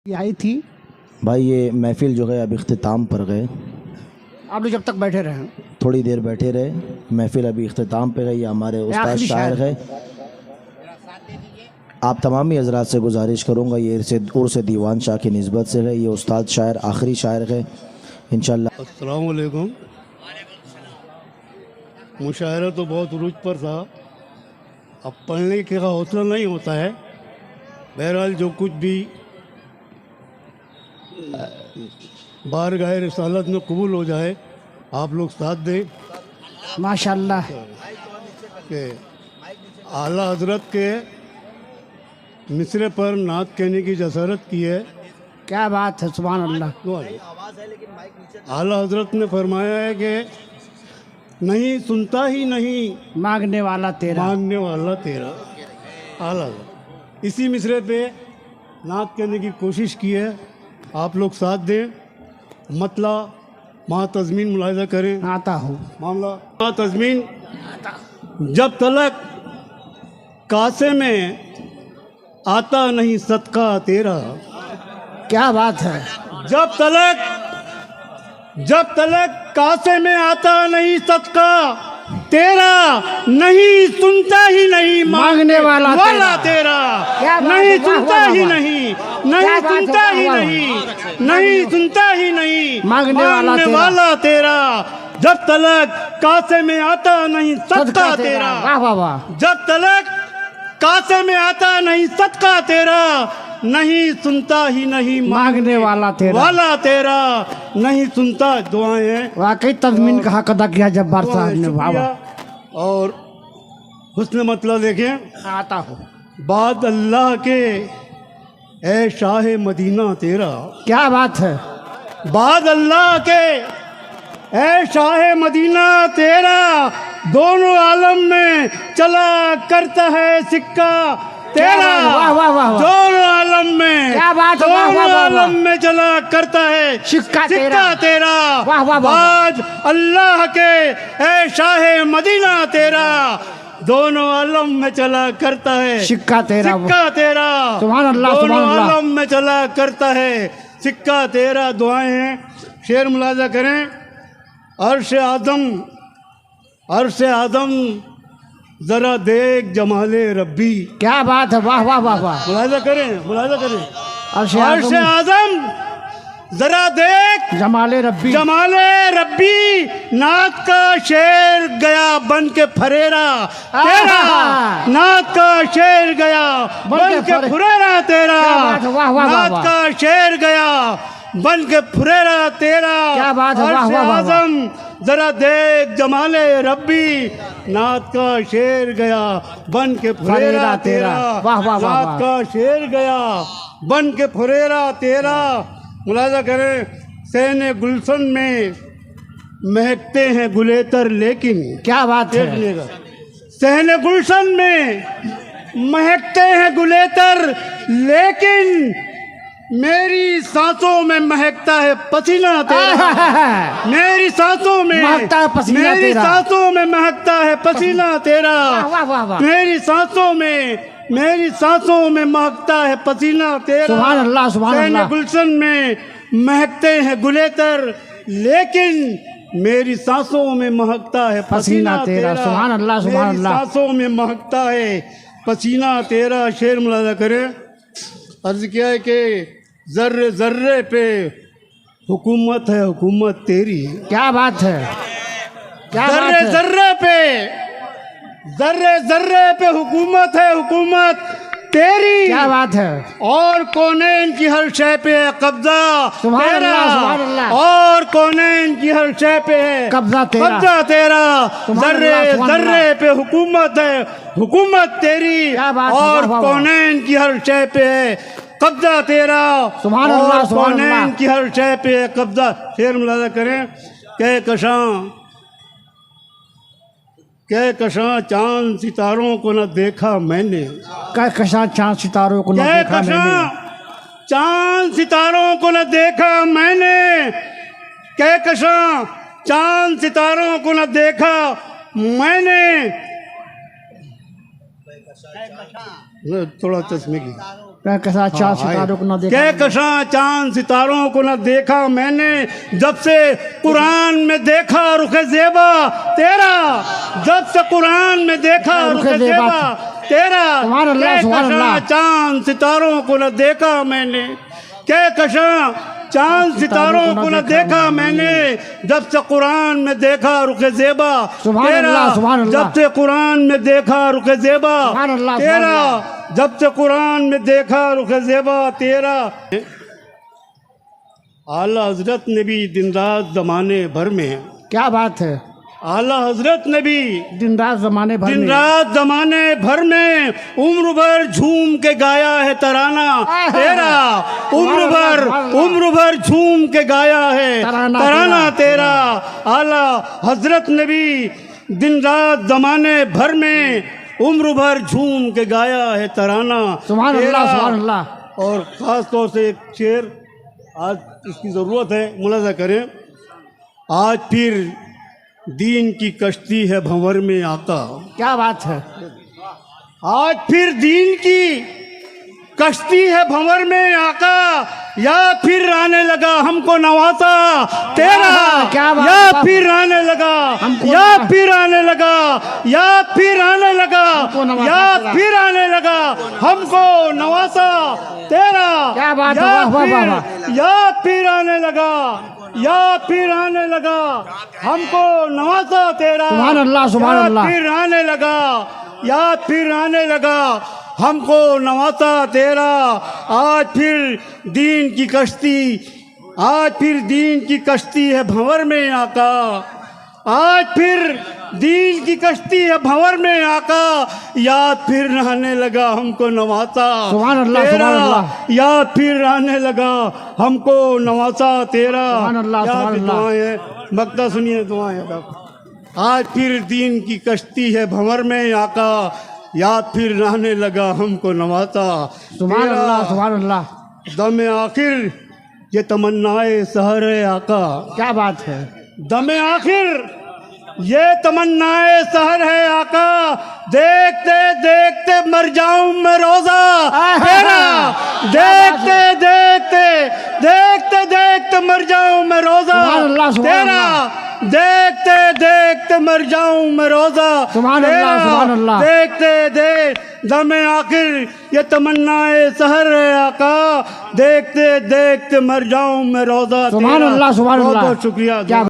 ये आई थी। भाई ये महफ़िल जो है अब इख्तिताम पर गए। आप लोग जब तक बैठे रहे थोड़ी देर बैठे रहे, महफ़िल अभी इख्तिताम पे गई। हमारे उस्ताद आखिरी शायर है। आप तमामी हज़रात से गुजारिश करूँगा, ये उर्स दीवान शाह की निस्बत से है। ये उस्ताद शायर आखिरी शायर है इंशाअल्लाह। अस्सलाम वालेकुम। मुशायरा तो बहुत उरूज पर था, अब पढ़ने का हौसला नहीं होता है। बहरहाल जो कुछ भी बारगाह रिसालत में कबूल हो जाए, आप लोग साथ दें माशाल्लाह। कि आला हजरत के मिसरे पर नात कहने की जसारत की है। क्या बात है, सुभान अल्लाह। आला हजरत ने फरमाया है कि नहीं सुनता ही नहीं मांगने वाला तेरा। मांगने वाला तेरा। आला हजरत इसी मिसरे पे नात कहने की कोशिश की है। आप लोग साथ दें, मतला माँ तज़मीन मुलाहिज़ा करें। आता हूँ मामला माँ तज़मीन। जब तलक कासे में आता नहीं सदका तेरा। क्या बात है। जब तलक कासे में आता नहीं सदका तेरा, नहीं सुनता ही नहीं मांगने वाला तेरा। क्या बात नहीं है, वाह, सुनता वाह, ही वाह। नहीं, क्या नहीं बात है, सुनता वाह, ही वाह, नहीं, नहीं सुनता ही नहीं मांगने वाला तेरा। जब तलक कासे में आता नहीं सदका तेरा। वाह वाह वाह। जब तलक कासे में आता नहीं सदका तेरा, नहीं सुनता ही नहीं मांगने वाला तेरा। नहीं सुनता। दुआएं हैं, वाकई तज़मीन का हक अदा किया जब्बार साहब ने। वाह शुक्रिया। वाह। और हुस्न मतलब देखें, आता हूँ। बाद अल्लाह के ए शाह मदीना तेरा। क्या बात है। बाद अल्लाह के ए शाह मदीना तेरा, दोनों आलम में चला करता है सिक्का तेरा। वाह वाह वाह वाह। दोनों आलम में, क्या बात है, वाह, वाह, दोनों वाह, वाह। आलम में चला करता है सिक्का तेरा। वाह, वाह, वाह, वाह। बाद अल्लाह के ए शाह मदीना तेरा, दोनों आलम में चला करता है सिक्का तेरा। सुभान अल्लाह, दोनों सुभान अल्लाह। आलम में चला करता है सिक्का तेरा। दुआएं हैं, शेर मुलाजा करें। अर्श आदम जरा देख जमाले रब्बी। क्या बात है। वाह वाह वाह वाह। मुलाजा करें। अर्श अर्श आदम जरा देख जमाले रब्बी, नात का शेर गया बन के फरेरा तेरा। नात का शेर गया बन के फुरेरा तेरा। नात का शेर गया बन के फुरेरा तेरा। क्या बात है। वाह वाह वाह। आजम जरा देख जमाले रब्बी, नात का शेर गया बन के फुरेरा तेरा। वाह वाह वाह। नात का शेर गया बन के फुरेरा तेरा। मुलाजा करें। सहने गुलशन में महकते हैं गुलेतर लेकिन। क्या बात है। देखिएगा, सहने गुलशन में महकते हैं गुलेतर लेकिन, मेरी सांसों में महकता है पसीना तेरा। मेरी सांसों में महकता है पसीना मेरी तेरा। सांसों में महकता है पसीना तेरा। वाह वाह वाह। मेरी सांसों में महकता है पसीना तेरा। सुभान अल्लाह, सुभान अल्लाह। गुलशन में महकते हैं गुलेतर लेकिन, मेरी सांसों में महकता है पसीना तेरा। सुभान अल्लाह, सुभान मेरी अल्लाह। सांसों में महकता है पसीना तेरा। शेर मुलाजा करें। अर्ज किया है कि जर्रे जर्रे पे हुकूमत है, हुकूमत तेरी। क्या बात है। क्या बात जर्रे है। जर्रे पे हुकूमत है, हुकूमत तेरी। क्या बात है। और कौनैन की हर शय पे है कब्जा सुभान तेरा। अल्लाह, सुभान अल्लाह। और कौनैन की हर शय पे है कब्जा तेरा। सुभान जर्रे अल्लाह, सुभान जर्रे पे हुकूमत है, हुकूमत तेरी। क्या बात है, और वाह, वाह, वाह। कौनैन की हर शय पे है कब्जा तेरा। सुभान अल्लाह, और सुभान कौनैन अल्लाह। की हर शय पे है कब्जा। शेर मुलाजा करें। कशां चांद सितारों को न देखा मैंने। कशां चांद सितारों को न देखा मैंने। चांद सितारों को न देखा मैंने। कशां चांद सितारों को न देखा मैंने। थोड़ा चश्मे की कहकशां चांद सितारों को न देखा कहकशां चांद सितारों को न देखा मैंने जब से कुरान में देखा रुखे ज़ेबा तेरा, जब से कुरान में देखा रुखे ज़ेबा तेरा। सुभान अल्लाह, सुभान अल्लाह। कहकशां चांद सितारों को न देखा मैंने, कहकशां चांद सितारों को न देखा मैंने जब से कुरान में देखा रुखे ज़ेबा सुभान तेरा, अल्लाह, सुभान अल्लाह। जब से कुरान में देखा रुखे ज़ेबा सुभान अल्लाह, सुभान तेरा, अल्लाह। जब से कुरान में देखा रुखे ज़ेबा तेरा। आला हजरत नबी दिन रात जमाने भर में है। क्या बात है, आला हजरत नबी दिन रात जमाने भर दिन में रात जमाने भर में उम्र भर झूम के गाया है तराना तेरा, उम्र भर झूम के गाया है तराना तेरा। आला हजरत नबी दिन रात जमाने भर में उम्र भर झूम के गाया है तराना सुभान तेरा। अल्लाह, सुभान अल्लाह। और ख़ास तौर से एक शेर आज इसकी ज़रूरत है, मुलाज़ा करें। आज फिर दीन की कश्ती है भंवर में आका, क्या बात है, आज फिर दीन की कश्ती है भंवर में आका, या फिर आने लगा हमको नवासा तेरा, क्या बात या है, फिर आने लगा, हमको या फिर आने लगा, या फिर आने लगा, हमको नवासा या तेरा। फिर आने लगा हमको नवासा तेरा। क्या बात है, या वाह, वाह, फिर- वाह। या फिर आने लगा, या फिर आने लगा हमको नवासा तेरा। सुभान अल्लाह, सुभान या अल्लाह। फिर आने लगा, या फिर आने लगा हमको नवासा तेरा। आज फिर दीन की कश्ती, आज फिर दीन की कश्ती है भंवर में आका, आज फिर दीन की कश्ती है भंवर में आका, याद फिर आने लगा हमको नवासा सुभान अल्लाह, तेरा। सुभान अल्लाह। याद फिर आने लगा हमको नवासा तेरा। सुभान अल्लाह, याद सुभान की अल्लाह। दुआएं हैं, मक्ता सुनिए दुआएं हैं। आज फिर दीन की कश्ती है भंवर में आका, याद फिर आने लगा हमको नवासा सुभान तेरा। अल्लाह, सुभान अल्लाह। दम आखिर ये तमन्नाए सहर है आका, क्या बात है, दम आखिर ये तमन्नाए सहर है आका, देखते देखते मर जाऊं मैं रोजा तेरा, देखते देखते देखते देखते मर जाऊं मैं रोजा सुभान अल्लाह, सुभान तेरा, देखते देखते मर जाऊं मैं रोजा सुभान तेरा। अल्लाह, सुभान अल्लाह। देखते देख दमे आखिर ये तमन्नाए सहर है आका, देखते देखते मर जाऊं मैं रोजा सुभान तेरा। अल्लाह, सुभान बहुत अल्लाह। बहुत शुक्रिया। क्या